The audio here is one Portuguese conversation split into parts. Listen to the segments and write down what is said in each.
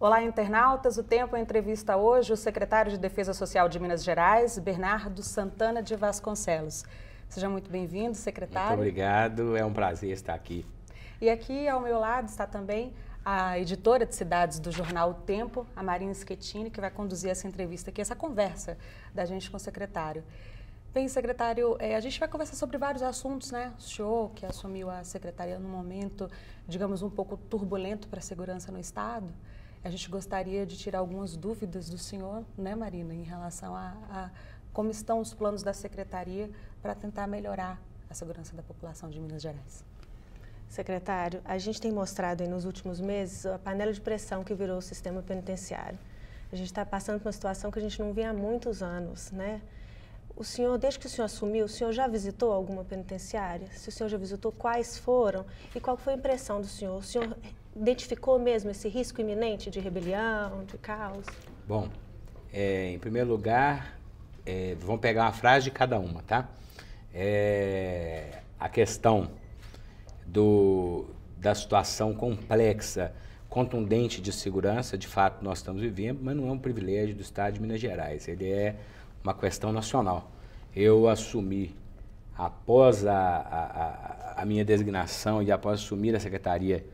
Olá, internautas. O Tempo entrevista hoje o secretário de Defesa Social de Minas Gerais, Bernardo Santana de Vasconcelos. Seja muito bem-vindo, secretário. Muito obrigado, é um prazer estar aqui. E aqui ao meu lado está também a editora de cidades do jornal O Tempo, a Marina Schettini, que vai conduzir essa entrevista aqui, essa conversa da gente com o secretário. Bem, secretário, a gente vai conversar sobre vários assuntos, né? O senhor que assumiu a secretaria num momento, digamos, um pouco turbulento para a segurança no Estado. A gente gostaria de tirar algumas dúvidas do senhor, né, Marina, em relação a como estão os planos da secretaria para tentar melhorar a segurança da população de Minas Gerais. Secretário, a gente tem mostrado aí nos últimos meses a panela de pressão que virou o sistema penitenciário. A gente está passando por uma situação que a gente não vê há muitos anos, né? O senhor, desde que o senhor assumiu, o senhor já visitou alguma penitenciária? Se o senhor já visitou, quais foram? E qual foi a impressão do senhor? O senhor identificou mesmo esse risco iminente de rebelião, de caos? Bom, em primeiro lugar, vamos pegar uma frase de cada uma, tá? A questão da situação complexa, contundente de segurança, de fato nós estamos vivendo, mas não é um privilégio do Estado de Minas Gerais, ele é uma questão nacional. Eu assumi, após a minha designação e após assumir a Secretaria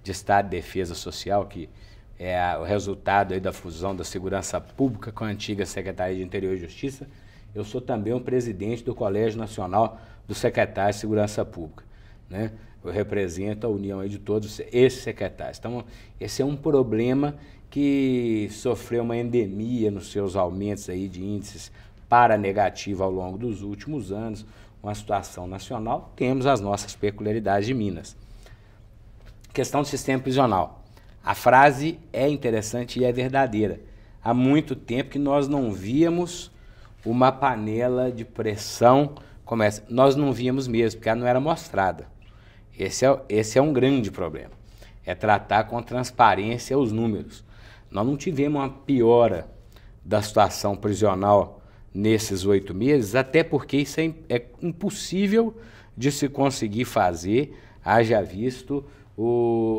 de Estado de Defesa Social, que é o resultado aí da fusão da Segurança Pública com a antiga Secretaria de Interior e Justiça, eu sou também o presidente do Colégio Nacional dos Secretários de Segurança Pública, né? Eu represento a união aí de todos esses secretários. Então, esse é um problema que sofreu uma endemia nos seus aumentos aí de índices paranegativo ao longo dos últimos anos, uma situação nacional. Temos as nossas peculiaridades de Minas. Questão do sistema prisional. A frase é interessante e é verdadeira. Há muito tempo que nós não víamos uma panela de pressão como essa. Nós não víamos mesmo, porque ela não era mostrada. Esse é um grande problema. É tratar com transparência os números. Nós não tivemos uma piora da situação prisional nesses 8 meses, até porque isso é impossível de se conseguir fazer, haja visto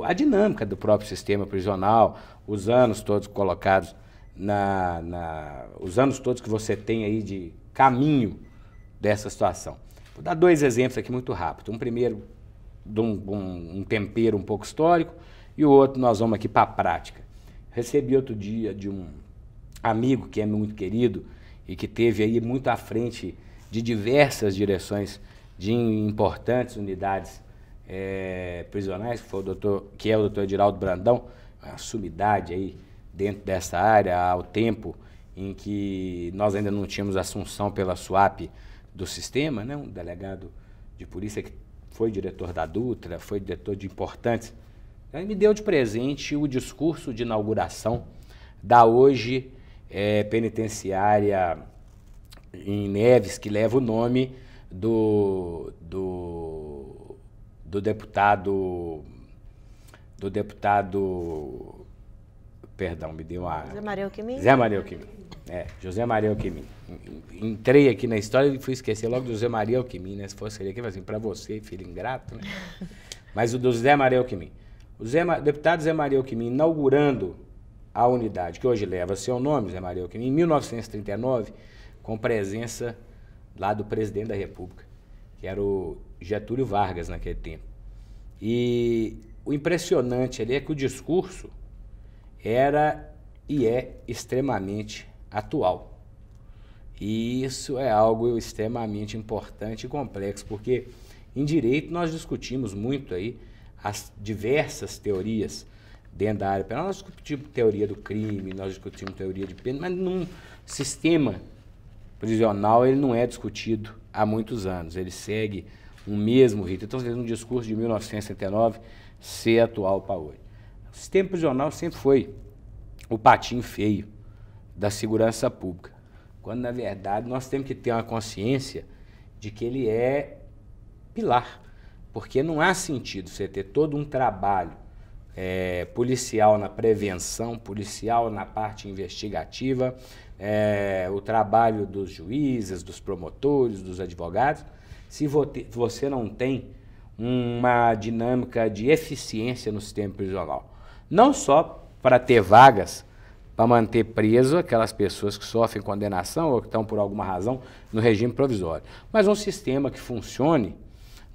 a dinâmica do próprio sistema prisional, os anos todos colocados, os anos todos que você tem aí de caminho dessa situação. Vou dar 2 exemplos aqui muito rápido. Um primeiro, de um tempero um pouco histórico, e o outro nós vamos aqui para a prática. Recebi outro dia de um amigo que é muito querido e que teve aí muito à frente de diversas direções de importantes unidades prisionais, que é o doutor Ediraldo Brandão, uma sumidade aí dentro dessa área, ao tempo em que nós ainda não tínhamos assunção pela SUAP do sistema, né? Um delegado de polícia que foi diretor da Dutra, foi diretor de importantes. Ele me deu de presente o discurso de inauguração da hoje penitenciária em Neves, que leva o nome do deputado, perdão, me deu uma... José Maria Alckmin? José Maria Alckmin. José Maria Alckmin. Entrei aqui na história e fui esquecer logo do José Maria Alckmin, né? Se fosse ele aqui, assim, para você, filho ingrato, né? Mas o do José Maria Alckmin. O deputado José Maria Alckmin inaugurando a unidade que hoje leva seu nome, José Maria Alckmin, em 1939, com presença lá do presidente da República, que era o Getúlio Vargas naquele tempo. E o impressionante ali é que o discurso era e é extremamente atual. E isso é algo extremamente importante e complexo, porque em direito nós discutimos muito aí as diversas teorias dentro da área penal. Nós discutimos teoria do crime, nós discutimos teoria de pena, mas num sistema prisional ele não é discutido há muitos anos, ele segue um mesmo ritmo. Então, um discurso de 1969 ser atual para hoje. O sistema prisional sempre foi o patinho feio da segurança pública, quando, na verdade, nós temos que ter uma consciência de que ele é pilar, porque não há sentido você ter todo um trabalho policial na prevenção, policial na parte investigativa, o trabalho dos juízes, dos promotores, dos advogados, se você não tem uma dinâmica de eficiência no sistema prisional. Não só para ter vagas para manter preso aquelas pessoas que sofrem condenação ou que estão, por alguma razão, no regime provisório. Mas um sistema que funcione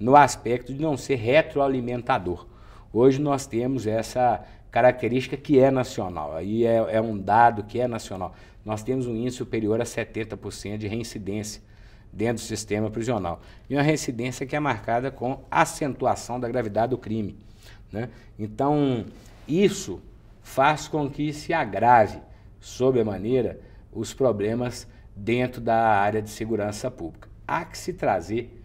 no aspecto de não ser retroalimentador. Hoje nós temos essa característica que é nacional, aí é um dado que é nacional. Nós temos um índice superior a 70% de reincidência dentro do sistema prisional. E uma reincidência que é marcada com acentuação da gravidade do crime, né? Então, isso faz com que se agrave, sob a maneira, os problemas dentro da área de segurança pública. Há que se trazer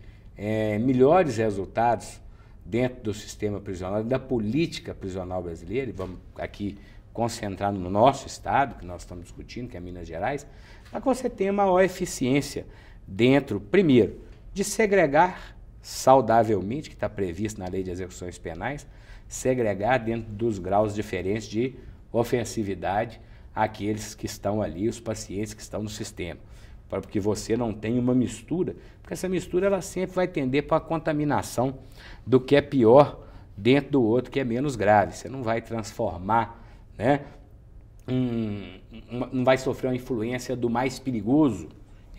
melhores resultados dentro do sistema prisional, da política prisional brasileira, e vamos aqui concentrar no nosso estado, que nós estamos discutindo, que é Minas Gerais, para que você tenha maior eficiência dentro, primeiro, de segregar saudavelmente, que está previsto na Lei de Execuções Penais, segregar dentro dos graus diferentes de ofensividade aqueles que estão ali, os pacientes que estão no sistema, para que você não tenha uma mistura, porque essa mistura ela sempre vai tender para a contaminação do que é pior dentro do outro, que é menos grave. Você não vai transformar, né, não vai sofrer uma influência do mais perigoso,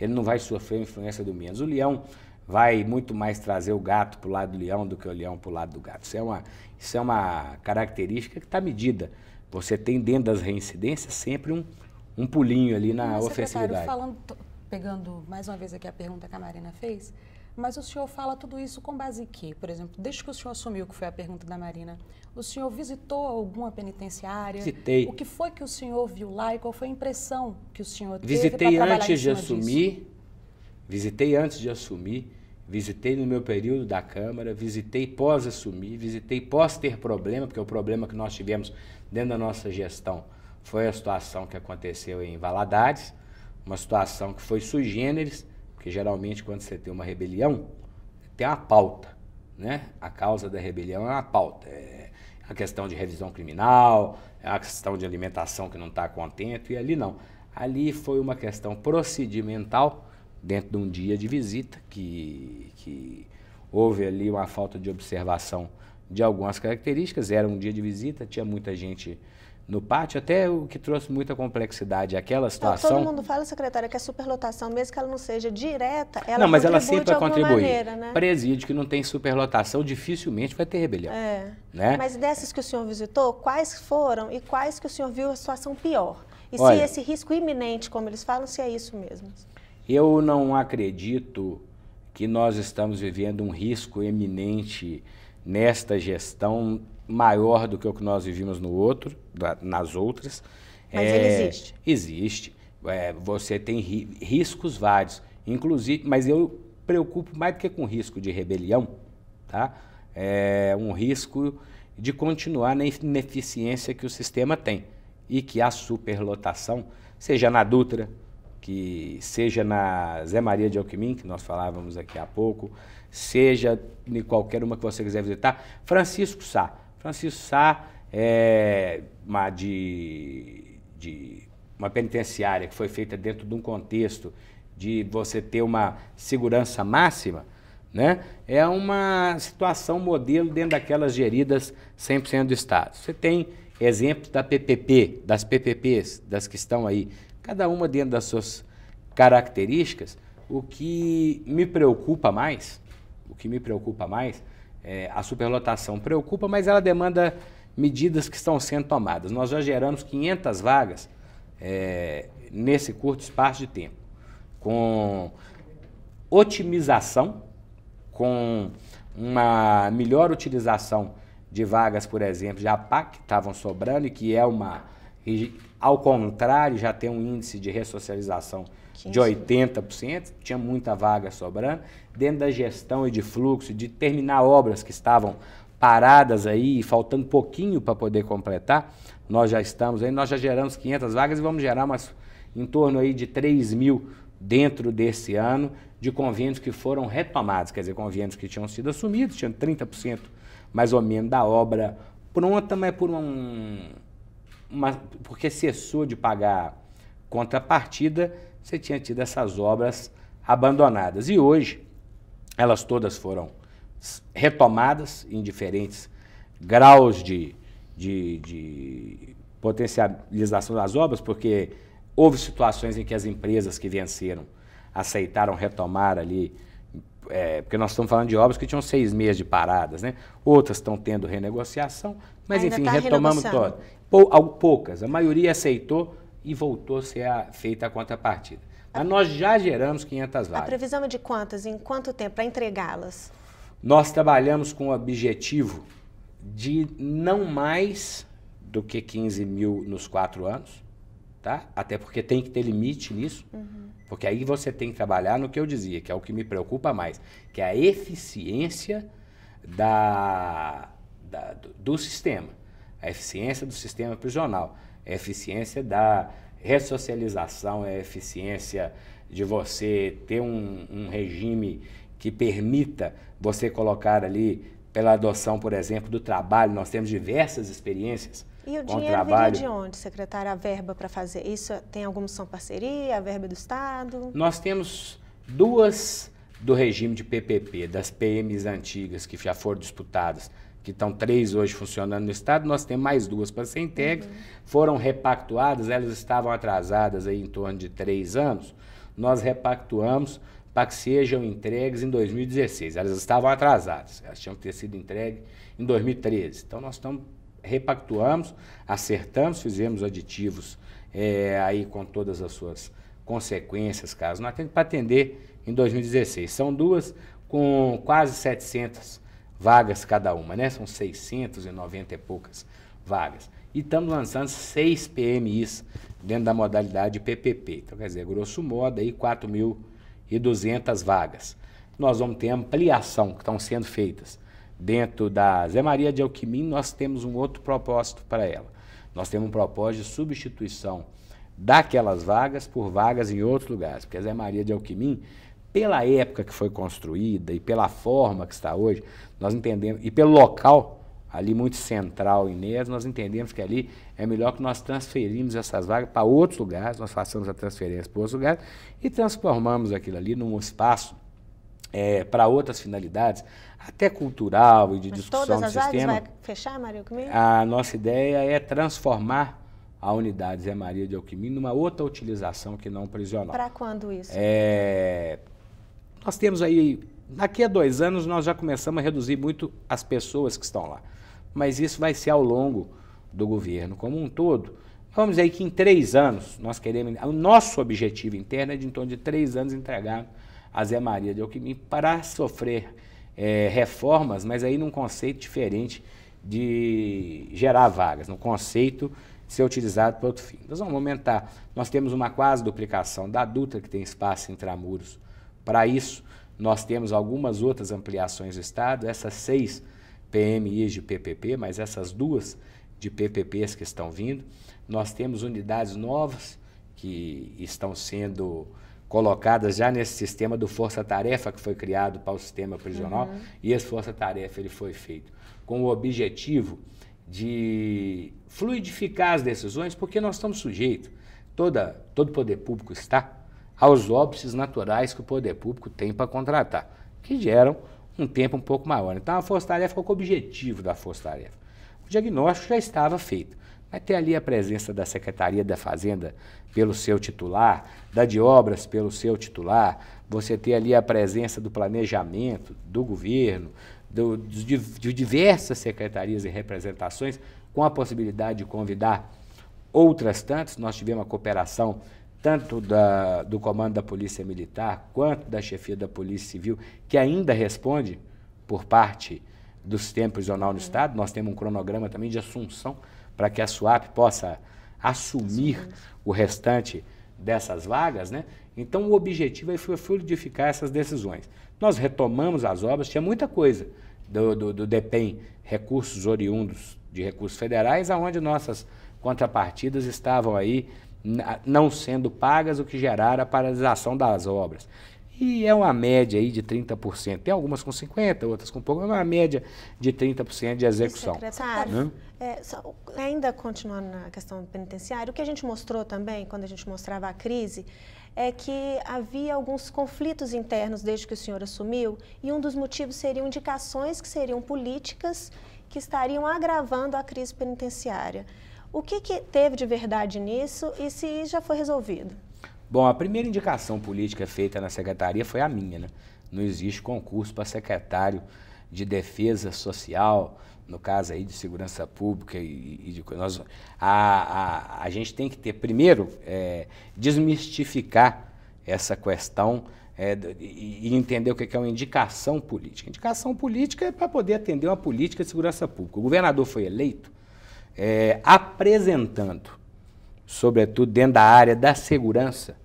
ele não vai sofrer a influência do menos. O leão vai muito mais trazer o gato para o lado do leão do que o leão para o lado do gato. Isso é uma característica que está medida. Você tem dentro das reincidências sempre um pulinho ali na ofensividade. Pegando mais uma vez aqui a pergunta que a Marina fez, mas o senhor fala tudo isso com base em quê? Por exemplo, desde que o senhor assumiu, que foi a pergunta da Marina, o senhor visitou alguma penitenciária? Visitei. O que foi que o senhor viu lá e qual foi a impressão que o senhor teve Visitei para trabalhar antes de assumir, disso? visitei antes de assumir, visitei no meu período da Câmara, visitei pós-assumir, visitei pós ter problema, porque o problema que nós tivemos dentro da nossa gestão foi a situação que aconteceu em Valadares, uma situação que foi sui generis, porque geralmente quando você tem uma rebelião, tem uma pauta, né? A causa da rebelião é uma pauta, é a questão de revisão criminal, é a questão de alimentação que não está contente, e ali não. Ali foi uma questão procedimental, dentro de um dia de visita, que houve ali uma falta de observação de algumas características, era um dia de visita, tinha muita gente no pátio, até o que trouxe muita complexidade aquela situação. Todo mundo fala, secretária, que a superlotação, mesmo que ela não seja direta, ela não, mas ela contribui sempre vai contribuir. maneira, né? Presídio que não tem superlotação dificilmente vai ter rebelião. Né? Mas dessas que o senhor visitou, quais foram e quais que o senhor viu a situação pior? E Olha, se esse risco iminente, como eles falam, se é isso mesmo? Eu não acredito que nós estamos vivendo um risco eminente nesta gestão maior do que o que nós vivimos no outro, nas outras. Mas ele existe? Existe. Você tem riscos vários, inclusive, mas eu preocupo mais do que com risco de rebelião, tá? É um risco de continuar na ineficiência que o sistema tem e que a superlotação, seja na Dutra, que seja na Zé Maria de Alckmin, que nós falávamos aqui há pouco, seja em qualquer uma que você quiser visitar. Francisco Sá. Francisco Sá é uma penitenciária que foi feita dentro de um contexto de você ter uma segurança máxima, né? É uma situação modelo dentro daquelas geridas 100% do Estado. Você tem exemplos da PPP, das PPPs, das que estão aí, cada uma dentro das suas características. O que me preocupa mais, a superlotação preocupa, mas ela demanda medidas que estão sendo tomadas. Nós já geramos 500 vagas nesse curto espaço de tempo, com otimização, com uma melhor utilização de vagas, por exemplo, de APAC, que estavam sobrando e que ao contrário, já tem um índice de ressocialização 15. De 80%, tinha muita vaga sobrando. Dentro da gestão e de fluxo, de terminar obras que estavam paradas aí, faltando pouquinho para poder completar, nós já geramos 500 vagas e vamos gerar em torno aí de 3 mil dentro desse ano, de convênios que foram retomados, quer dizer, convênios que tinham sido assumidos, tinham 30% mais ou menos da obra pronta, mas porque cessou de pagar contrapartida, você tinha tido essas obras abandonadas. E hoje, elas todas foram retomadas em diferentes graus de potencialização das obras, porque houve situações em que as empresas que venceram aceitaram retomar ali, porque nós estamos falando de obras que tinham 6 meses de paradas, né? Outras estão tendo renegociação, mas ainda enfim, tá retomamos todas. Poucas, a maioria aceitou e voltou a ser feita a contrapartida. Mas nós já geramos 500 vagas. A previsão é de quantas? Em quanto tempo para entregá-las? Nós trabalhamos com o objetivo de não mais do que 15 mil nos 4 anos, tá? Até porque tem que ter limite nisso, porque aí você tem que trabalhar no que eu dizia, que é o que me preocupa mais, que é a eficiência do sistema, a eficiência do sistema prisional, a eficiência da ressocialização, a eficiência de você ter um regime que permita você colocar ali, pela adoção, por exemplo, do trabalho, nós temos diversas experiências. E o dinheiro viria de onde, secretário, a verba para fazer? Isso tem alguma são parceria, a verba do Estado? Nós temos 2 do regime de PPP, das PMs antigas que já foram disputadas, que estão 3 hoje funcionando no Estado, nós temos mais 2 para ser entregues, foram repactuadas, elas estavam atrasadas aí em torno de 3 anos, nós repactuamos para que sejam entregues em 2016, elas estavam atrasadas, elas tinham que ter sido entregues em 2013, então nós repactuamos, acertamos, fizemos aditivos aí com todas as suas consequências, caso não atenda, para atender em 2016. São 2 com quase 700 vagas cada uma, né? São 690 e poucas vagas. E estamos lançando 6 PMIs dentro da modalidade PPP. Então, quer dizer, grosso modo, aí 4.200 vagas. Nós vamos ter ampliação que estão sendo feitas. Dentro da Zé Maria de Alquimim, nós temos um outro propósito para ela. Nós temos um propósito de substituição daquelas vagas por vagas em outros lugares. Porque a Zé Maria de Alquimim, pela época que foi construída e pela forma que está hoje, nós entendemos, e pelo local, ali muito central em Inês, nós entendemos que ali é melhor que nós transferimos essas vagas para outros lugares, nós façamos a transferência para outros lugares e transformamos aquilo ali num espaço para outras finalidades, até cultural e de discussão do sistema. Todas as vagas vai fechar, Maria Alquimim? A nossa ideia é transformar a unidade Zé Maria de Alquimim numa outra utilização que não prisional. Para quando isso? Nós temos aí, daqui a 2 anos nós já começamos a reduzir muito as pessoas que estão lá, mas isso vai ser ao longo do governo como um todo. Vamos dizer que em 3 anos nós queremos, o nosso objetivo interno é de em torno de 3 anos entregar a Zé Maria de Alquimim para sofrer reformas, mas aí num conceito diferente de gerar vagas, num conceito de ser utilizado para outro fim. Nós vamos aumentar, nós temos uma quase duplicação da Dutra, que tem espaço intramuros. Para isso, nós temos algumas outras ampliações do Estado, essas 6 PMIs de PPP, mas essas 2 de PPPs que estão vindo. Nós temos unidades novas que estão sendo colocadas já nesse sistema do Força-Tarefa que foi criado para o sistema prisional, e esse Força-Tarefa ele foi feito com o objetivo de fluidificar as decisões, porque nós estamos sujeitos, todo poder público está, aos óbices naturais que o poder público tem para contratar, que geram um tempo um pouco maior. Então a Força-Tarefa, qual é o objetivo da Força-Tarefa? O diagnóstico já estava feito. Vai ter ali a presença da Secretaria da Fazenda pelo seu titular, da de Obras pelo seu titular, você ter ali a presença do planejamento, do governo, de diversas secretarias e representações, com a possibilidade de convidar outras tantas. Nós tivemos a cooperação tanto do Comando da Polícia Militar, quanto da Chefia da Polícia Civil, que ainda responde por parte do sistema prisional no Estado. Nós temos um cronograma também de assunção para que a SUAP possa assumir o restante dessas vagas, né? Então o objetivo aí foi fluidificar essas decisões. Nós retomamos as obras, tinha muita coisa do DEPEN, recursos oriundos de recursos federais, aonde nossas contrapartidas estavam aí não sendo pagas, o que geraram a paralisação das obras. E é uma média aí de 30%. Tem algumas com 50%, outras com pouco, mas uma média de 30% de execução. Secretário, ainda continuando na questão penitenciária, o que a gente mostrou também, quando a gente mostrava a crise, é que havia alguns conflitos internos desde que o senhor assumiu, e um dos motivos seriam indicações que seriam políticas que estariam agravando a crise penitenciária. O que teve de verdade nisso e se já foi resolvido? Bom, a primeira indicação política feita na secretaria foi a minha, né? Não existe concurso para secretário de Defesa Social, no caso aí de Segurança Pública e de coisas. A gente tem que ter, primeiro, desmistificar essa questão e entender o que é uma indicação política. Indicação política é para poder atender uma política de segurança pública. O governador foi eleito apresentando, sobretudo dentro da área da segurança,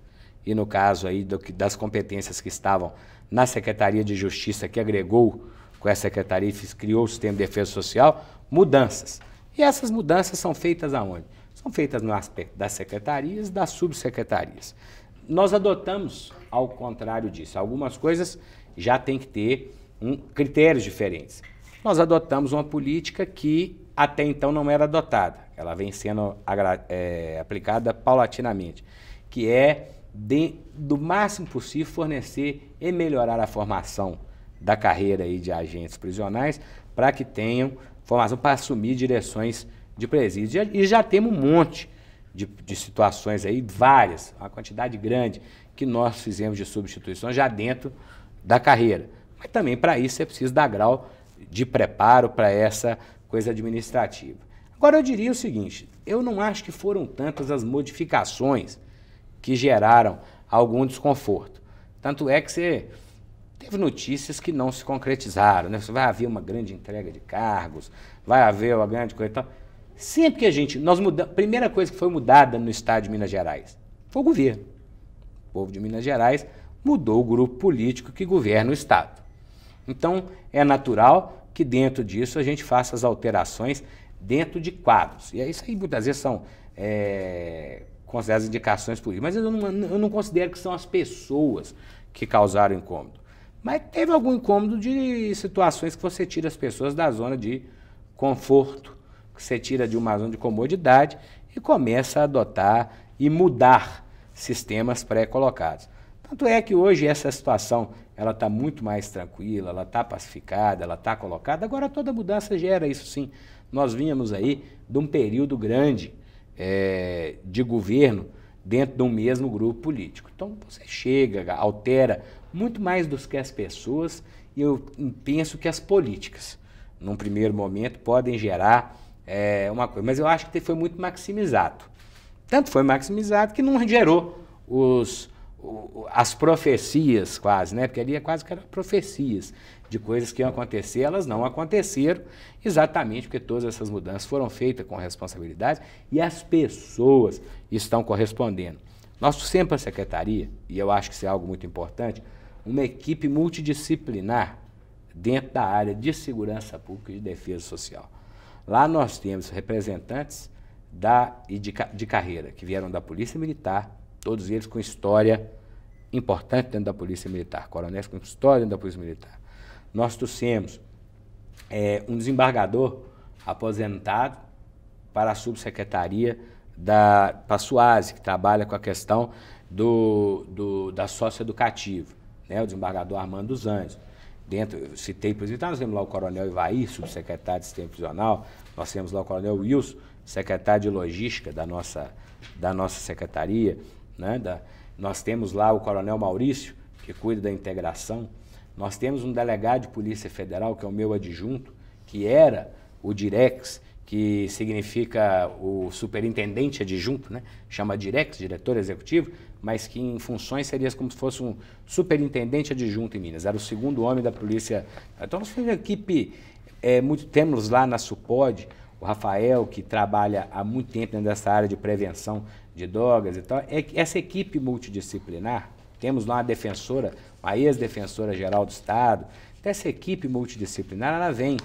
e no caso aí das competências que estavam na Secretaria de Justiça, que agregou com essa secretaria e criou o sistema de defesa social, mudanças. E essas mudanças são feitas aonde? São feitas no aspecto das secretarias e das subsecretarias. Nós adotamos, ao contrário disso, algumas coisas já tem que ter critérios diferentes. Nós adotamos uma política que até então não era adotada, ela vem sendo aplicada paulatinamente, que é, do máximo possível, fornecer e melhorar a formação da carreira aí de agentes prisionais para que tenham formação para assumir direções de presídio. E já temos um monte de situações aí, várias, uma quantidade grande, que nós fizemos de substituições já dentro da carreira. Mas também para isso é preciso dar grau de preparo para essa coisa administrativa. Agora eu diria o seguinte, eu não acho que foram tantas as modificações que geraram algum desconforto. Tanto é que você teve notícias que não se concretizaram, né? Vai haver uma grande entrega de cargos, vai haver uma grande coisa e tal. Sempre que nós mudamos, a primeira coisa que foi mudada no estado de Minas Gerais foi o governo. O povo de Minas Gerais mudou o grupo político que governa o estado. Então, é natural que dentro disso a gente faça as alterações dentro de quadros. E isso aí muitas vezes são consideradas indicações políticas, mas eu não considero que são as pessoas que causaram incômodo. Mas teve algum incômodo de situações que você tira as pessoas da zona de conforto, que você tira de uma zona de comodidade e começa a adotar e mudar sistemas pré-colocados. Tanto é que hoje essa situação ela está muito mais tranquila, ela está pacificada, ela está colocada. Agora toda mudança gera isso sim. Nós vínhamos aí de um período grande de governo dentro de um mesmo grupo político. Então você chega, altera muito mais do que as pessoas, e eu penso que as políticas, num primeiro momento, podem gerar uma coisa. Mas eu acho que foi muito maximizado. Tanto foi maximizado que não gerou as profecias quase, né? Porque ali quase que eram profecias de coisas que iam acontecer, elas não aconteceram exatamente porque todas essas mudanças foram feitas com responsabilidade e as pessoas estão correspondendo. Nós sempre a secretaria, e eu acho que isso é algo muito importante, uma equipe multidisciplinar dentro da área de segurança pública e de defesa social. Lá nós temos representantes de carreira, que vieram da Polícia Militar, todos eles com história importante dentro da Polícia Militar, coronéis com história dentro da Polícia Militar. Nós trouxemos um desembargador aposentado para a subsecretaria para a SUASE, que trabalha com a questão da socioeducativa, né? O desembargador Armando dos Anjos. Eu citei, por exemplo, nós temos lá o coronel Ivaí, subsecretário de Sistema Prisional, nós temos lá o coronel Wilson, secretário de Logística da nossa secretaria, né? Nós temos lá o coronel Maurício, que cuida da integração. Nós temos um delegado de Polícia Federal, que é o meu adjunto, que era o Direx, que significa o superintendente adjunto, né? Chama Direx, diretor executivo, mas que em funções seria como se fosse um superintendente adjunto em Minas. Era o segundo homem da polícia. Então nós temos uma equipe, temos lá na SUPOD, o Rafael, que trabalha há muito tempo dentro dessa área de prevenção de drogas e tal. Essa equipe multidisciplinar, temos lá uma defensora, uma ex-defensora geral do Estado. Então, essa equipe multidisciplinar, ela vem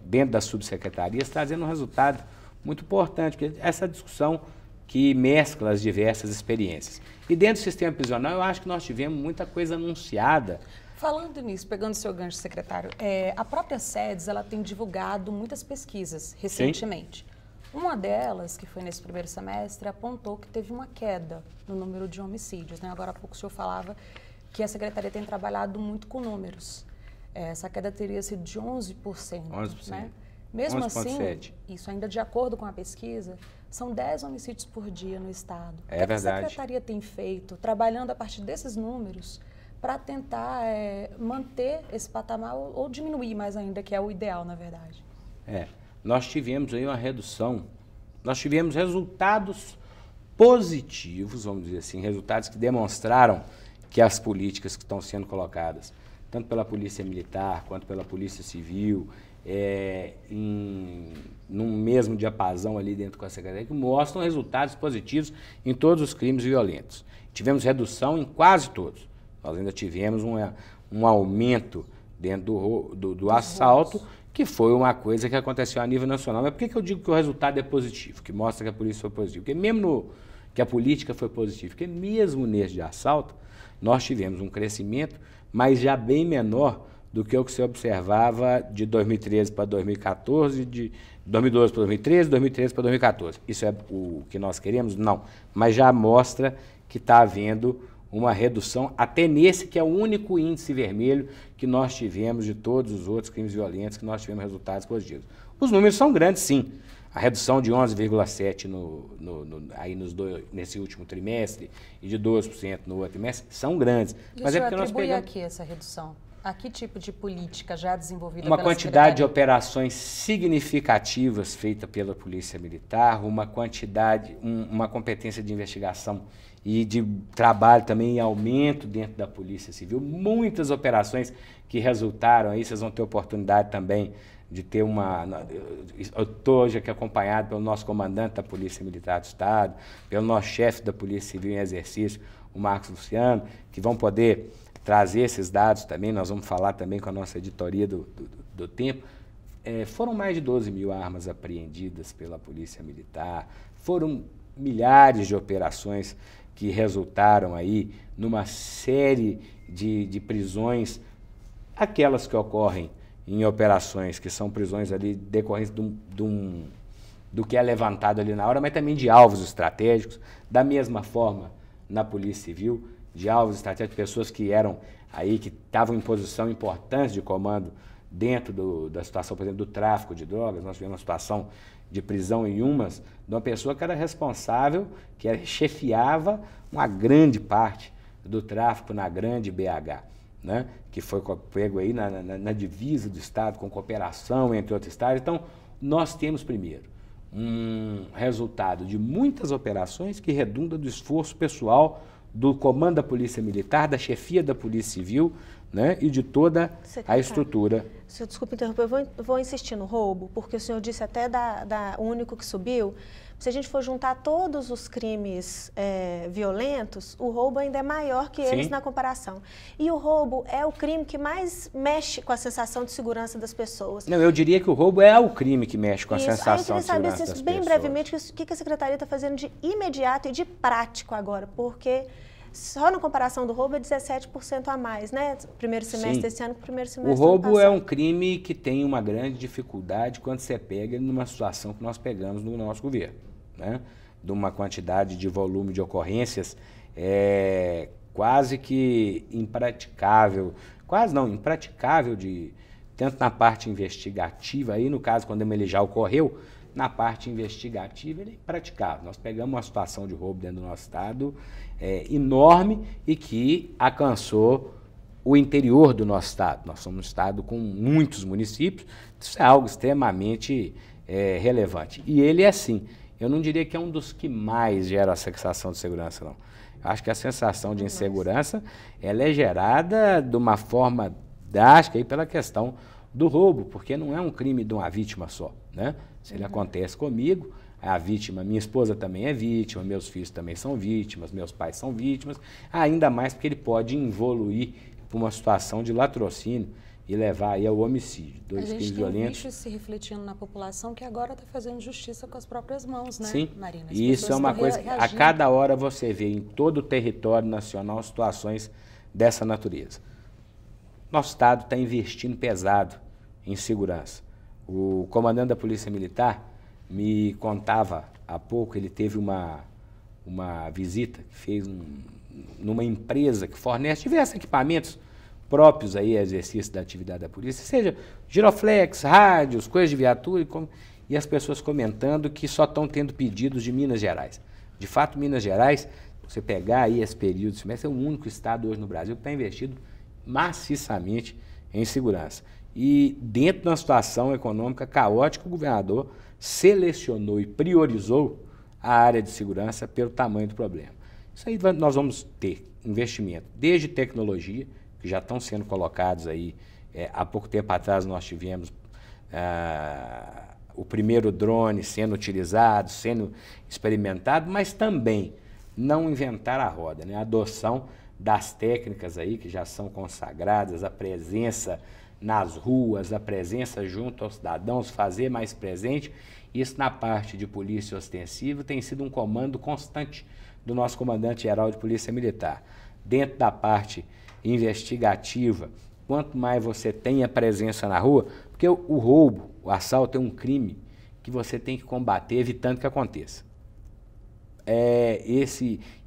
dentro das subsecretarias, trazendo um resultado muito importante, porque essa discussão que mescla as diversas experiências. E dentro do sistema prisional, eu acho que nós tivemos muita coisa anunciada. Falando nisso, pegando o seu gancho, secretário, a própria SEDES, ela tem divulgado muitas pesquisas recentemente. Sim. Uma delas, que foi nesse primeiro semestre, apontou que teve uma queda no número de homicídios, né? Agora há pouco o senhor falava que a secretaria tem trabalhado muito com números. Essa queda teria sido de 11%. 11%. Né? Mesmo assim, isso ainda de acordo com a pesquisa, são 10 homicídios por dia no estado. É o que verdade. a Secretaria tem feito, trabalhando a partir desses números, para tentar manter esse patamar ou diminuir mais ainda, que é o ideal, na verdade? Nós tivemos aí uma redução, nós tivemos resultados positivos, vamos dizer assim, resultados que demonstraram que as políticas que estão sendo colocadas, tanto pela Polícia Militar quanto pela Polícia Civil, num mesmo diapasão ali dentro com a Secretaria, que mostram resultados positivos em todos os crimes violentos. Tivemos redução em quase todos. Nós ainda tivemos um aumento dentro do assalto, que foi uma coisa que aconteceu a nível nacional. Mas por que eu digo que o resultado é positivo, que mostra que a polícia foi positiva? Porque mesmo que a política foi positiva, porque mesmo nesse de assalto, nós tivemos um crescimento, mas já bem menor do que o que se observava de 2013 para 2014, de 2012 para 2013, 2013 para 2014. Isso é o que nós queremos? Não. Mas já mostra que está havendo uma redução, até nesse que é o único índice vermelho que nós tivemos de todos os outros crimes violentos, que nós tivemos resultados positivos. Os números são grandes, sim. A redução de 11,7% nesse último trimestre e de 12% no outro trimestre são grandes. Mas é porque nós pegamos aqui essa redução. A que tipo de política já desenvolvida pela Secretaria? Quantidade de operações significativas feitas pela Polícia Militar, uma competência de investigação e de trabalho também em aumento dentro da Polícia Civil. Muitas operações que resultaram aí, vocês vão ter oportunidade também de ter eu estou hoje aqui acompanhado pelo nosso comandante da Polícia Militar do Estado, pelo nosso chefe da Polícia Civil em exercício, o Marcos Luciano, que vão poder trazer esses dados também. Nós vamos falar também com a nossa editoria do Tempo. Foram mais de 12 mil armas apreendidas pela Polícia Militar, foram milhares de operações que resultaram aí numa série de prisões, aquelas que ocorrem em operações que são prisões ali decorrentes do que é levantado ali na hora, mas também de alvos estratégicos, da mesma forma na Polícia Civil, de alvos estratégicos, pessoas que eram aí, que estavam em posição importante de comando dentro da situação, por exemplo, do tráfico de drogas. Nós tivemos uma situação de prisão em Umas, de uma pessoa que era responsável, chefiava uma grande parte do tráfico na grande BH, né? Que foi pego aí na divisa do Estado, com cooperação entre outros estados. Então, nós temos, primeiro, um resultado de muitas operações que redunda do esforço pessoal do comando da Polícia Militar, da chefia da Polícia Civil, né, e de toda a estrutura. Senhor, desculpe interromper, eu vou insistir no roubo, porque o senhor disse até o único que subiu. Se a gente for juntar todos os crimes violentos, o roubo ainda é maior que eles na comparação. E o roubo é o crime que mais mexe com a sensação de segurança das pessoas. Não, eu diria que o roubo é o crime que mexe com a sensação de segurança das pessoas. Eu queria saber, bem brevemente, o que a Secretaria está fazendo de imediato e de prático agora, porque só na comparação do roubo é 17% a mais, né? Primeiro semestre desse ano com o primeiro semestre do ano passado. O roubo é um crime que tem uma grande dificuldade quando você pega numa situação que nós pegamos no nosso governo, né? De uma quantidade de volume de ocorrências quase que impraticável, impraticável, tanto na parte investigativa, aí no caso quando ele já ocorreu, na parte investigativa ele é impraticável. Nós pegamos uma situação de roubo dentro do nosso estado enorme e que alcançou o interior do nosso estado. Nós somos um estado com muitos municípios, isso é algo extremamente relevante. E ele é assim, eu não diria que é um dos que mais gera a sensação de segurança, não. Eu acho que a sensação de insegurança ela é gerada de uma forma drástica aí pela questão do roubo, porque não é um crime de uma vítima só, né? Se ele acontece comigo, a vítima, minha esposa também é vítima, meus filhos também são vítimas, meus pais são vítimas, ainda mais porque ele pode evoluir para uma situação de latrocínio e levar aí ao homicídio. Dois crimes violentos. A gente tem visto isso se refletindo na população que agora está fazendo justiça com as próprias mãos, né, Sim. Marina? E isso é uma coisa que a cada hora você vê em todo o território nacional situações dessa natureza. Nosso estado está investindo pesado em segurança. O comandante da Polícia Militar me contava há pouco, ele teve uma visita que fez numa empresa que fornece diversos equipamentos próprios aí exercício da atividade da polícia, seja giroflex, rádios, coisas de viatura, e as pessoas comentando que só estão tendo pedidos de Minas Gerais. De fato, Minas Gerais, você pegar aí esse período de semestre, é o único estado hoje no Brasil que está investido maciçamente em segurança. E dentro de uma situação econômica caótica, o governador selecionou e priorizou a área de segurança pelo tamanho do problema. Isso aí nós vamos ter investimento desde tecnologia, que já estão sendo colocados aí, há pouco tempo atrás nós tivemos o primeiro drone sendo utilizado, sendo experimentado, mas também não inventar a roda, né? A adoção das técnicas aí que já são consagradas, a presença nas ruas, a presença junto aos cidadãos, fazer mais presente. Isso na parte de polícia ostensiva tem sido um comando constante do nosso comandante-geral de Polícia Militar. Dentro da parte investigativa, quanto mais você tem a presença na rua, porque o roubo, o assalto é um crime que você tem que combater evitando que aconteça. E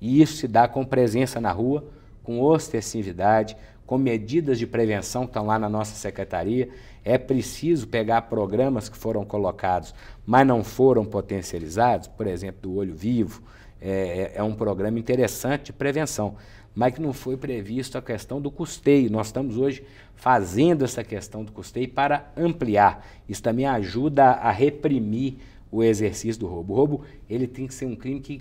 isso se dá com presença na rua, com ostensividade, com medidas de prevenção que estão lá na nossa secretaria. É preciso pegar programas que foram colocados, mas não foram potencializados, por exemplo, do Olho Vivo, é um programa interessante de prevenção, mas que não foi previsto a questão do custeio. Nós estamos hoje fazendo essa questão do custeio para ampliar. Isso também ajuda a reprimir o exercício do roubo. O roubo ele tem que ser um crime que,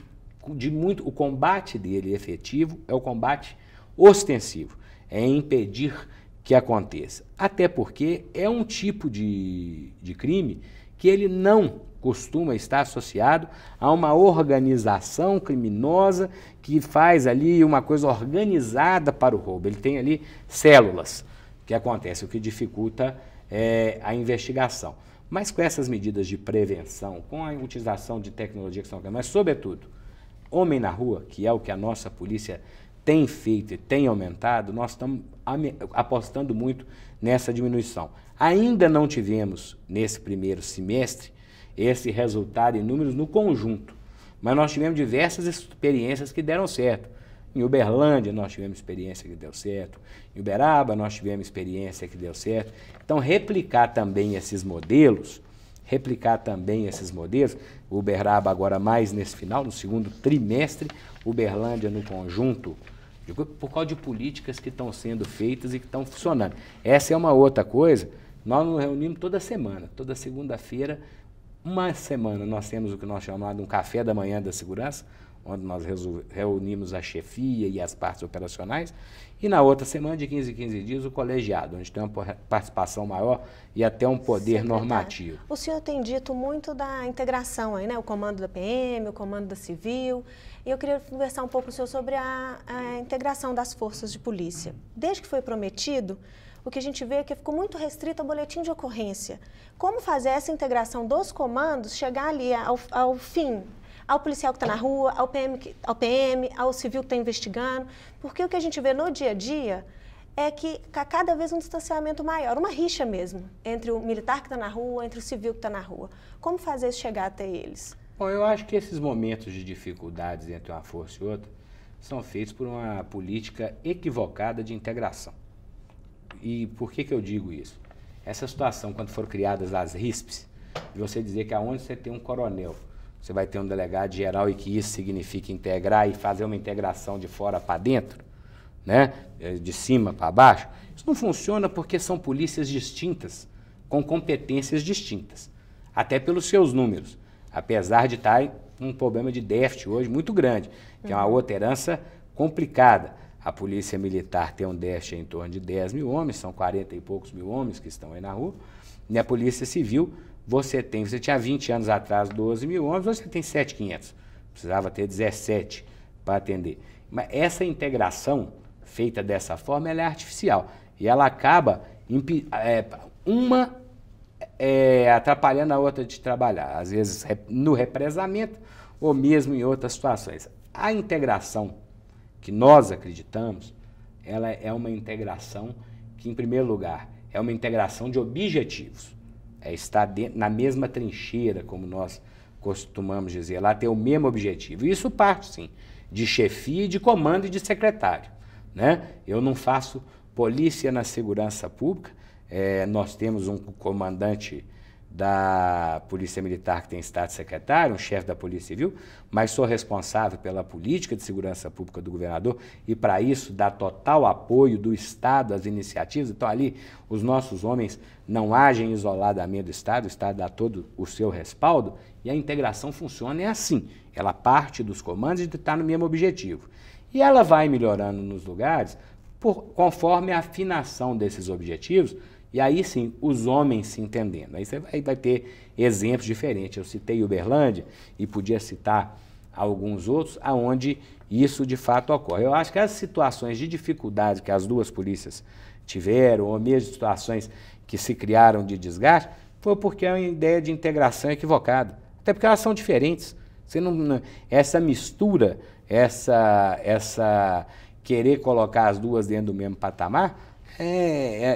o combate dele efetivo é o combate ostensivo, é impedir que aconteça. Até porque é um tipo de crime que ele não costuma estar associado a uma organização criminosa que faz ali uma coisa organizada para o roubo. Ele tem ali células que acontecem, o que dificulta a investigação. Mas com essas medidas de prevenção, com a utilização de tecnologia que são, mas sobretudo, homem na rua, que é o que a nossa polícia tem feito e tem aumentado, nós estamos apostando muito nessa diminuição. Ainda não tivemos, nesse primeiro semestre, esse resultado em números no conjunto, mas nós tivemos diversas experiências que deram certo. Em Uberlândia nós tivemos experiência que deu certo, em Uberaba nós tivemos experiência que deu certo. Então replicar também esses modelos, o Uberaba agora mais nesse final, no segundo trimestre, Uberlândia no conjunto, por causa de políticas que estão sendo feitas e que estão funcionando. Essa é uma outra coisa, nós nos reunimos toda semana, toda segunda-feira, uma semana nós temos o que nós chamamos de um café da manhã da segurança, onde nós reunimos a chefia e as partes operacionais, e na outra semana, de 15 em 15 dias, o colegiado, onde tem uma participação maior e até um poder normativo. O senhor tem dito muito da integração aí, né? O comando da PM, o comando da Civil, e eu queria conversar um pouco com o senhor sobre a integração das forças de polícia. Desde que foi prometido, o que a gente vê é que ficou muito restrito ao boletim de ocorrência. Como fazer essa integração dos comandos chegar ali ao fim, ao policial que está na rua, ao PM, ao civil que está investigando, porque o que a gente vê no dia a dia é que há cada vez um distanciamento maior, uma rixa mesmo, entre o militar que está na rua, entre o civil que está na rua. Como fazer isso chegar até eles? Bom, eu acho que esses momentos de dificuldades entre uma força e outra são feitos por uma política equivocada de integração. E por que eu digo isso? Essa situação, quando foram criadas as RISPs, de você dizer que aonde você tem um coronel, você vai ter um delegado geral e que isso significa integrar e fazer uma integração de fora para dentro, né? De cima para baixo, isso não funciona porque são polícias distintas, com competências distintas, até pelos seus números, apesar de estar um problema de déficit hoje muito grande, que é uma outra herança complicada. A Polícia Militar tem um déficit em torno de 10 mil homens, são 40 e poucos mil homens que estão aí na rua, e a Polícia Civil, você tinha 20 anos atrás 12 mil homens, você tem 7.500, precisava ter 17 para atender. Mas essa integração feita dessa forma, ela é artificial, e ela acaba atrapalhando a outra de trabalhar, às vezes no represamento ou mesmo em outras situações. A integração que nós acreditamos, ela é uma integração que, em primeiro lugar, é uma integração de objetivos. É estar na mesma trincheira, como nós costumamos dizer, lá ter o mesmo objetivo. Isso parte, sim, de chefia, de comando e de secretário, né? Eu não faço Polícia na segurança pública, nós temos um comandante da Polícia Militar que tem estado de secretário, um chefe da Polícia Civil, mas sou responsável pela política de segurança pública do governador e, para isso, dá total apoio do Estado às iniciativas. Então, ali, os nossos homens não agem isoladamente do Estado, o Estado dá todo o seu respaldo e a integração funciona assim. Ela parte dos comandos e está no mesmo objetivo. E ela vai melhorando nos lugares conforme a afinação desses objetivos. E aí sim, os homens se entendendo. Aí você vai ter exemplos diferentes. Eu citei Uberlândia e podia citar alguns outros aonde isso de fato ocorre. Eu acho que as situações de dificuldade que as duas polícias tiveram, ou mesmo situações que se criaram de desgaste, foi porque é uma ideia de integração equivocada. Até porque elas são diferentes. Você essa mistura, essa querer colocar as duas dentro do mesmo patamar,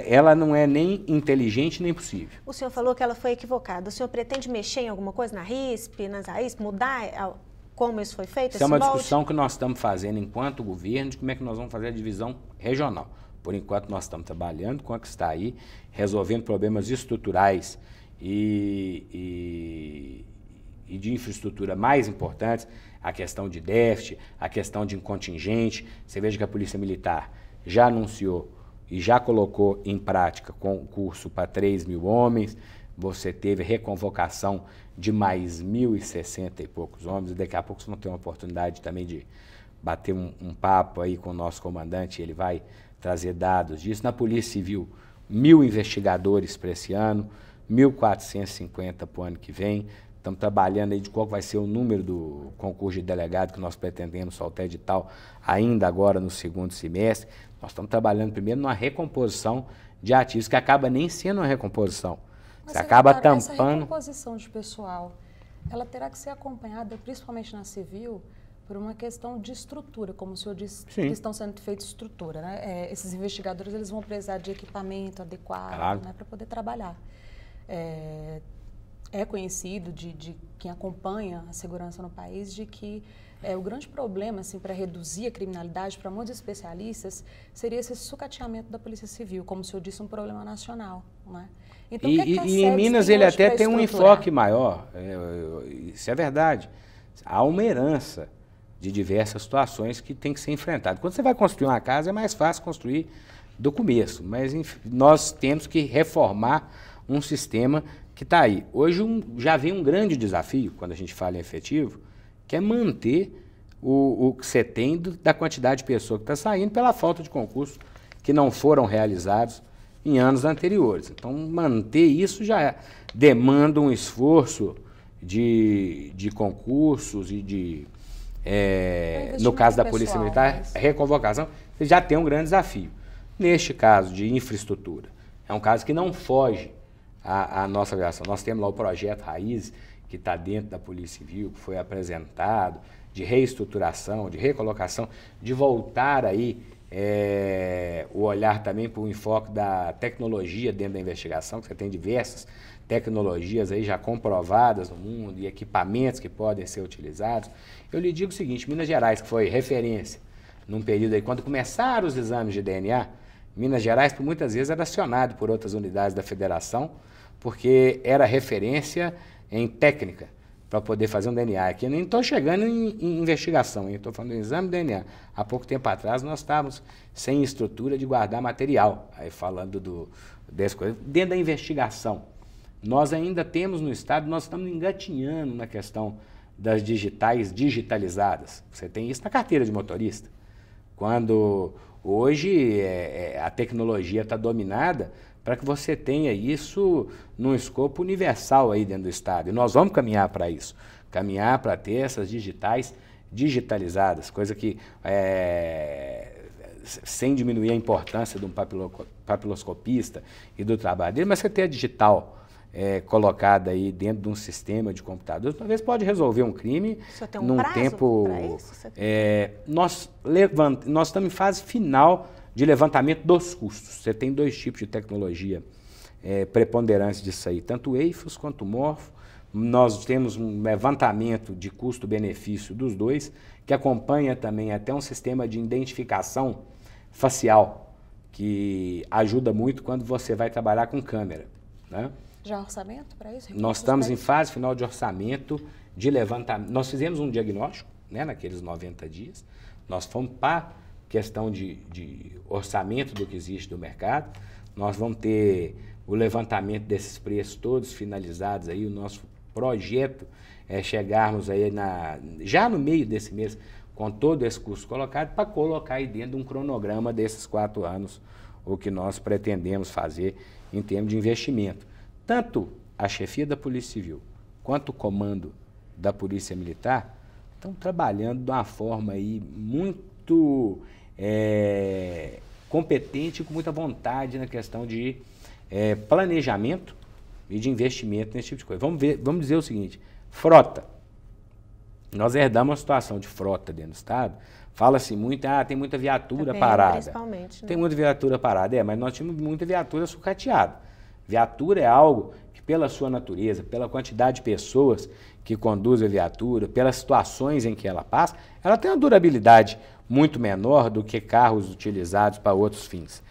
ela não é nem inteligente nem possível. O senhor falou que ela foi equivocada. O senhor pretende mexer em alguma coisa na RISP, nas AISP, mudar como isso foi feito? Isso é uma discussão que nós estamos fazendo enquanto governo, de como é que nós vamos fazer a divisão regional. Por enquanto nós estamos trabalhando com a que está aí, resolvendo problemas estruturais e de infraestrutura mais importantes, a questão de déficit, a questão de contingente. Você veja que a Polícia Militar já anunciou e já colocou em prática concurso para 3.000 homens, você teve reconvocação de mais 1.060 e poucos homens, e daqui a pouco vocês vão ter uma oportunidade também de bater um papo aí com o nosso comandante, ele vai trazer dados disso. Na Polícia Civil, 1.000 investigadores para esse ano, 1.450 para o ano que vem. Estamos trabalhando aí de qual vai ser o número do concurso de delegado que nós pretendemos soltar edital ainda agora no segundo semestre. Nós estamos trabalhando primeiro numa recomposição de ativos, que acaba nem sendo uma recomposição. Mas você acaba tampando... Essa recomposição de pessoal, ela terá que ser acompanhada, principalmente na civil, por uma questão de estrutura, como o senhor disse, que estão sendo feitas estrutura, né? Esses investigadores, eles vão precisar de equipamento adequado, claro, né, para poder trabalhar. É conhecido de quem acompanha a segurança no país de que o grande problema assim, para reduzir a criminalidade, para muitos especialistas, seria esse sucateamento da Polícia Civil, como o senhor disse, um problema nacional. Não é? Então, e em Minas ele até tem um enfoque maior, isso é verdade. Há uma herança de diversas situações que tem que ser enfrentada. Quando você vai construir uma casa, é mais fácil construir do começo, mas enfim, nós temos que reformar um sistema que está aí. Hoje já vem um grande desafio, quando a gente fala em efetivo, que é manter o que você tem da quantidade de pessoas que está saindo pela falta de concursos que não foram realizados em anos anteriores. Então, manter isso já demanda um esforço de concursos e de, no caso da Polícia Militar, reconvocação, você já tem um grande desafio. Neste caso de infraestrutura, é um caso que não foge à nossa aviação. Nós temos lá o projeto Raiz, que está dentro da Polícia Civil, que foi apresentado, de reestruturação, de recolocação, de voltar aí o olhar também para o enfoque da tecnologia dentro da investigação, que você tem diversas tecnologias aí já comprovadas no mundo e equipamentos que podem ser utilizados. Eu lhe digo o seguinte, Minas Gerais, que foi referência num período aí, quando começaram os exames de DNA, Minas Gerais, por muitas vezes, era acionado por outras unidades da federação, porque era referência em técnica para poder fazer um DNA. Aqui eu nem estou chegando em investigação, estou falando do exame de DNA. Há pouco tempo atrás nós estávamos sem estrutura de guardar material, aí falando dessa coisa. Dentro da investigação, nós ainda temos no Estado, nós estamos engatinhando na questão das digitais digitalizadas. Você tem isso na carteira de motorista. Quando hoje a tecnologia está dominada para que você tenha isso num escopo universal aí dentro do Estado. E nós vamos caminhar para isso, caminhar para ter essas digitais digitalizadas, coisa que, sem diminuir a importância de um papiloscopista e do trabalho dele, mas você ter a digital colocada aí dentro de um sistema de computador, talvez pode resolver um crime num tempo... Para isso? Nós estamos em fase final de levantamento dos custos. Você tem dois tipos de tecnologia preponderantes disso aí, tanto o EIFOS quanto o MORFO. Nós temos um levantamento de custo-benefício dos dois, que acompanha também até um sistema de identificação facial, que ajuda muito quando você vai trabalhar com câmera, né? Já há orçamento para isso? Nós estamos em fase final de orçamento, de levantamento. Nós fizemos um diagnóstico, né, naqueles 90 dias. Nós fomos para questão de orçamento do que existe do mercado. Nós vamos ter o levantamento desses preços todos finalizados aí. O nosso projeto é chegarmos aí já no meio desse mês com todo esse custo colocado, para colocar aí dentro de um cronograma desses 4 anos o que nós pretendemos fazer em termos de investimento. Tanto a chefia da Polícia Civil quanto o comando da Polícia Militar estão trabalhando de uma forma aí muito competente e com muita vontade na questão de planejamento e de investimento nesse tipo de coisa. Vamos dizer o seguinte, frota. Nós herdamos uma situação de frota dentro do Estado. Fala-se muito, tem muita viatura parada. Principalmente, né? Tem muita viatura parada, mas nós tínhamos muita viatura sucateada. Viatura é algo que, pela sua natureza, pela quantidade de pessoas que conduzem a viatura, pelas situações em que ela passa, ela tem uma durabilidade muito menor do que carros utilizados para outros fins.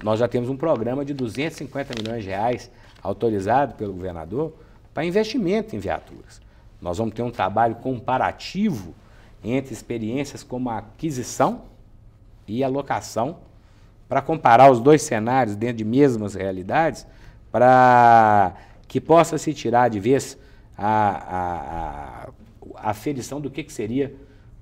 Nós já temos um programa de 250 milhões de reais autorizado pelo governador para investimento em viaturas. Nós vamos ter um trabalho comparativo entre experiências como a aquisição e a locação, para comparar os dois cenários dentro de mesmas realidades, para que possa se tirar de vez a aferição do que seria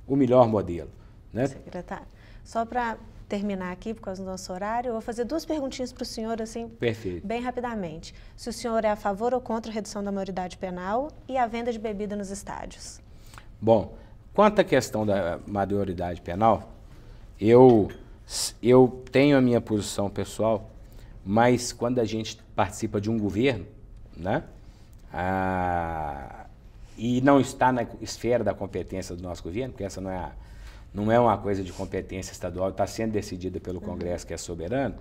o melhor modelo, né? Secretário, só para terminar aqui, por causa do nosso horário, eu vou fazer 2 perguntinhas para o senhor, assim, Perfeito. Bem rapidamente. Se o senhor é a favor ou contra a redução da maioridade penal e a venda de bebida nos estádios? Bom, quanto à questão da maioridade penal, eu tenho a minha posição pessoal, mas quando a gente participa de um governo, né, e não está na esfera da competência do nosso governo, porque essa não é uma coisa de competência estadual, está sendo decidida pelo Congresso, que é soberano,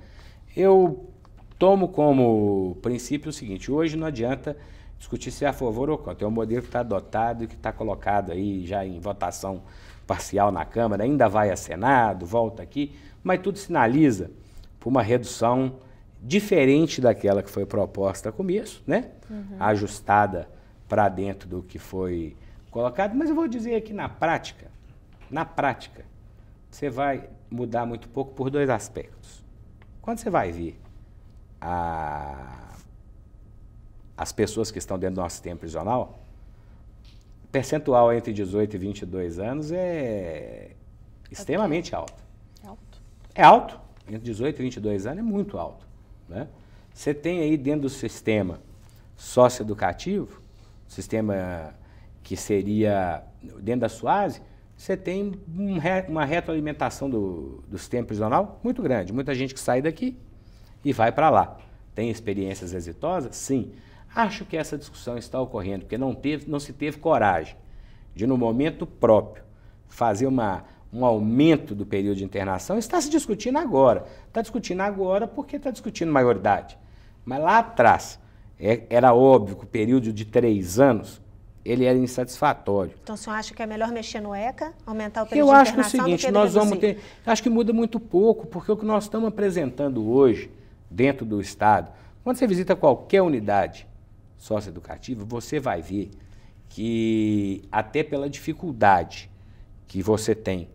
eu tomo como princípio o seguinte: hoje não adianta discutir se é a favor ou contra. É um modelo que está adotado e que está colocado aí já em votação parcial na Câmara, ainda vai a Senado, volta aqui, mas tudo sinaliza por uma redução diferente daquela que foi proposta a começo, né? Ajustada para dentro do que foi colocado. Mas eu vou dizer aqui na prática, você vai mudar muito pouco por 2 aspectos. Quando você vai ver as pessoas que estão dentro do nosso sistema prisional, o percentual entre 18 e 22 anos é extremamente alto. É alto. Entre 18 e 22 anos é muito alto, né? Você tem aí dentro do sistema socioeducativo, sistema que seria dentro da SUASE, você tem uma retroalimentação do sistema prisional muito grande. Muita gente que sai daqui e vai para lá. Tem experiências exitosas? Sim. Acho que essa discussão está ocorrendo, porque não se teve coragem de, no momento próprio, fazer um aumento do período de internação. Está se discutindo agora. Está discutindo agora porque está discutindo maioridade. Mas lá atrás, era óbvio que o período de 3 anos ele era insatisfatório. Então, o senhor acha que é melhor mexer no ECA, aumentar o período de internação? Eu acho que é o seguinte, nós vamos ter... Acho que muda muito pouco, porque o que nós estamos apresentando hoje, dentro do Estado, quando você visita qualquer unidade socioeducativa, você vai ver que, até pela dificuldade que você tem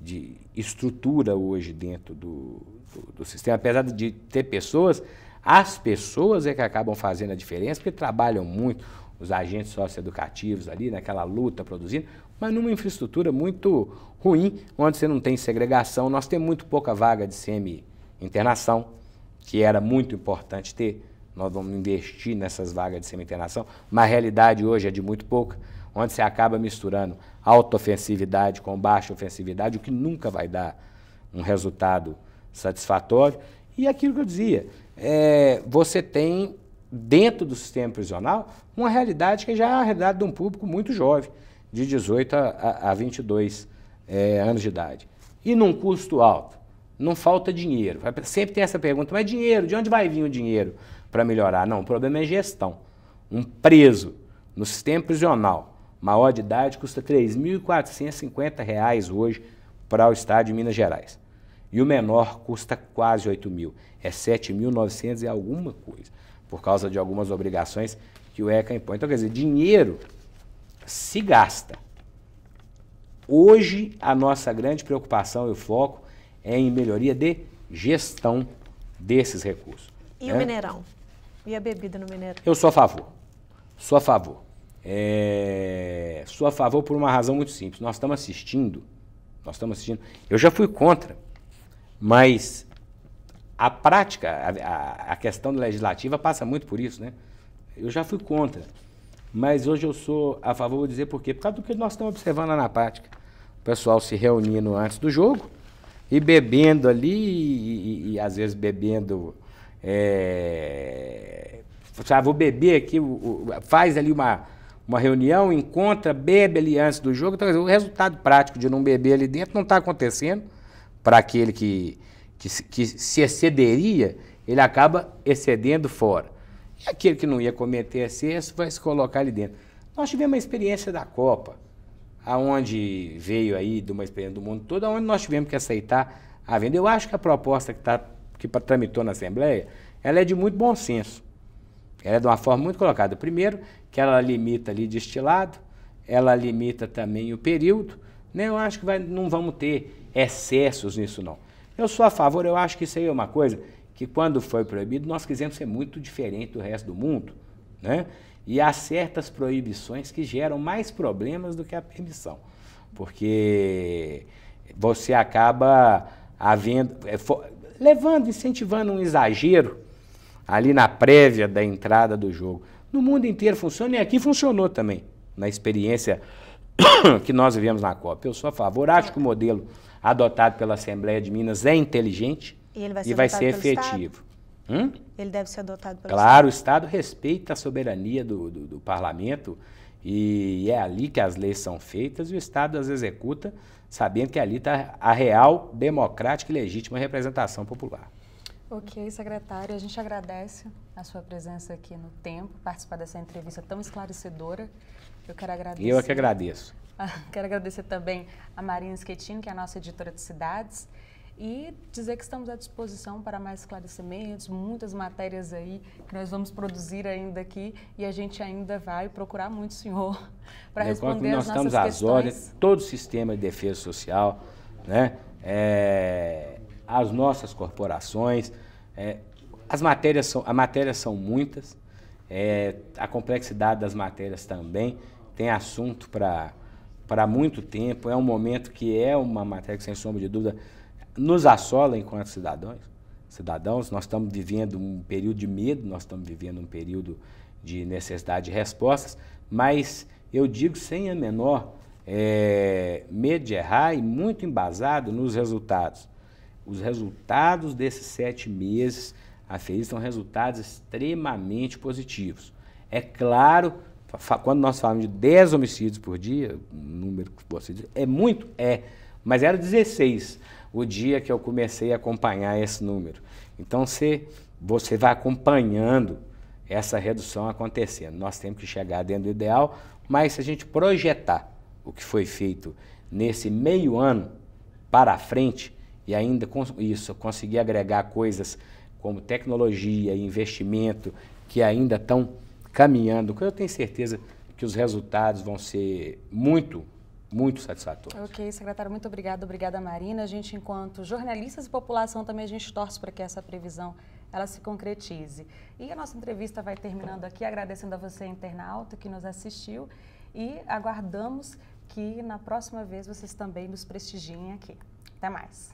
de estrutura hoje dentro do sistema, apesar de ter pessoas, as pessoas é que acabam fazendo a diferença, porque trabalham muito, os agentes socioeducativos ali, naquela luta produzindo, mas numa infraestrutura muito ruim, onde você não tem segregação. Nós temos muito pouca vaga de semi-internação, que era muito importante ter. Nós vamos investir nessas vagas de semi-internação, mas a realidade hoje é de muito pouca, onde você acaba misturando alta ofensividade com baixa ofensividade, o que nunca vai dar um resultado satisfatório. E aquilo que eu dizia, você tem, dentro do sistema prisional, uma realidade que já é a realidade de um público muito jovem, de 18 a 22 anos de idade. E num custo alto, não falta dinheiro. Sempre tem essa pergunta, mas dinheiro, de onde vai vir o dinheiro para melhorar? Não, o problema é gestão. Um preso no sistema prisional, maior de idade, custa R$ 3.450 hoje para o Estado de Minas Gerais. E o menor custa quase 8 mil. É 7.900 e alguma coisa, por causa de algumas obrigações que o ECA impõe. Então, quer dizer, dinheiro se gasta. Hoje, a nossa grande preocupação e o foco é em melhoria de gestão desses recursos. E o Mineirão? E a bebida no Mineirão? Eu sou a favor. Sou a favor. Sou a favor por uma razão muito simples. Nós estamos assistindo. Eu já fui contra, mas a prática, a questão legislativa passa muito por isso, né? Eu já fui contra, mas hoje eu sou a favor, vou dizer por quê. Por causa do que nós estamos observando lá na prática. O pessoal se reunindo antes do jogo e bebendo ali, e às vezes bebendo... vou beber aqui, faz ali uma reunião, encontra, bebe ali antes do jogo. Então, o resultado prático de não beber ali dentro não está acontecendo para aquele que se excederia, ele acaba excedendo fora. E aquele que não ia cometer excesso vai se colocar ali dentro. Nós tivemos uma experiência da Copa, aonde veio aí de uma experiência do mundo todo, aonde nós tivemos que aceitar a venda. Eu acho que a proposta que tramitou na Assembleia, ela é de muito bom senso. Ela é de uma forma muito colocada. Primeiro, que ela limita ali destilado, ela limita também o período, né? Eu acho que não vamos ter excessos nisso, não. Eu sou a favor, eu acho que isso aí é uma coisa que, quando foi proibido, nós quisemos ser muito diferente do resto do mundo, né? E há certas proibições que geram mais problemas do que a permissão, porque você acaba incentivando um exagero ali na prévia da entrada do jogo. No mundo inteiro funciona e aqui funcionou também, na experiência que nós vivemos na Copa. Eu sou a favor, acho que o modelo adotado pela Assembleia de Minas é inteligente e vai ser efetivo. Ele deve ser adotado pelo Estado? Claro, o Estado respeita a soberania do Parlamento e é ali que as leis são feitas e o Estado as executa, sabendo que ali está a real, democrática e legítima representação popular. Ok, secretário, a gente agradece a sua presença aqui no Tempo, participar dessa entrevista tão esclarecedora. Eu quero agradecer. Eu é que agradeço. Quero agradecer também a Marina Schettini, que é a nossa editora de cidades, e dizer que estamos à disposição para mais esclarecimentos, muitas matérias aí que nós vamos produzir ainda aqui e a gente ainda vai procurar muito o senhor para responder as nossas questões. Nós estamos às ordens, todo o sistema de defesa social, né? As nossas corporações, as matérias são muitas, a complexidade das matérias também, tem assunto para muito tempo, é um momento que é uma matéria que, sem sombra de dúvida, nos assola enquanto cidadãos. Nós estamos vivendo um período de medo, nós estamos vivendo um período de necessidade de respostas, mas eu digo sem a menor medo de errar e muito embasado nos resultados. Os resultados desses 7 meses a FEI são resultados extremamente positivos. É claro, quando nós falamos de 10 homicídios por dia, um número que você diz, é muito? Mas era 16 o dia que eu comecei a acompanhar esse número. Então, você vai acompanhando essa redução acontecendo. Nós temos que chegar dentro do ideal, mas se a gente projetar o que foi feito nesse meio ano para frente, e ainda com isso conseguir agregar coisas como tecnologia e investimento que ainda estão caminhando, eu tenho certeza que os resultados vão ser muito satisfatórios. Ok, secretário, muito obrigada. Obrigada, Marina. A gente, enquanto jornalistas e população, também a gente torce para que essa previsão ela se concretize. E a nossa entrevista vai terminando aqui, agradecendo a você, internauta, que nos assistiu, e aguardamos que na próxima vez vocês também nos prestigiem aqui. Até mais.